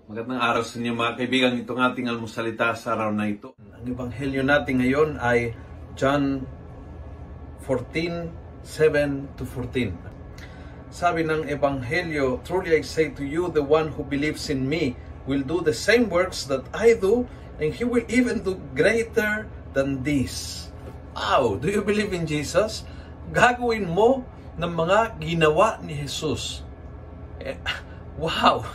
Magandang araw sa inyo mga kaibigan. Itong ating almusalita sa araw na ito. Ang ebanghelyo natin ngayon ay John 14:7-14. Sabi ng ebanghelyo, "Truly I say to you, the one who believes in me will do the same works that I do, and he will even do greater than this." Wow! Do you believe in Jesus? Gagawin mo ng mga ginawa ni Jesus. Wow!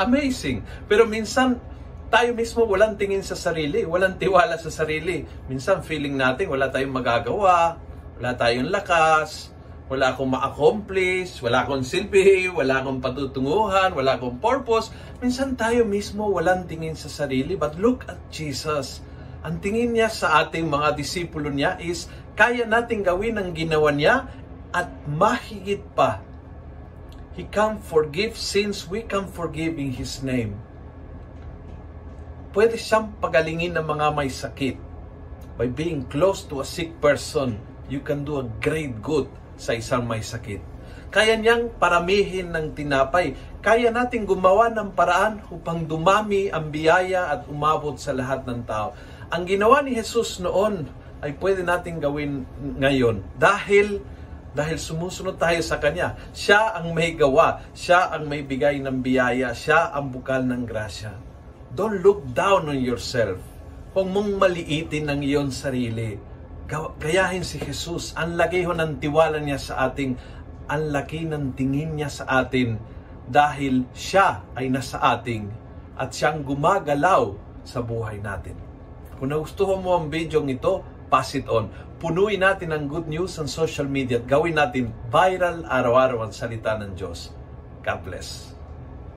Amazing! Pero minsan, tayo mismo walang tingin sa sarili, walang tiwala sa sarili. Minsan feeling natin wala tayong magagawa, wala tayong lakas, wala akong ma-accomplish, wala akong silbi, wala akong patutunguhan, wala akong purpose. Minsan tayo mismo walang tingin sa sarili. But look at Jesus. Ang tingin niya sa ating mga disipulo niya is, kaya nating gawin ang ginawa niya at mahigit pa. He can forgive sins we can forgive in His name. Pwede siyang pagalingin ng mga may sakit. By being close to a sick person, you can do a great good sa isang may sakit. Kaya niyang paramihin ng tinapay. Kaya nating gumawa ng paraan upang dumami ang biyaya at umabot sa lahat ng tao. Ang ginawa ni Jesus noon ay pwede nating gawin ngayon dahil sumusunod tayo sa Kanya. Siya ang may gawa, Siya ang may bigay ng biyaya, Siya ang bukal ng grasya. Don't look down on yourself. Huwag mong maliitin ang iyong sarili. Gayahin si Jesus. Ang laki ng tiwala niya sa ating, ang laki ng tingin niya sa atin dahil Siya ay nasa ating at Siyang gumagalaw sa buhay natin. Kung nagustuhan mo ang video ito, pass it on. Punuin natin ang good news sa social media at gawin natin viral araw-araw ang salita ng Diyos. God bless.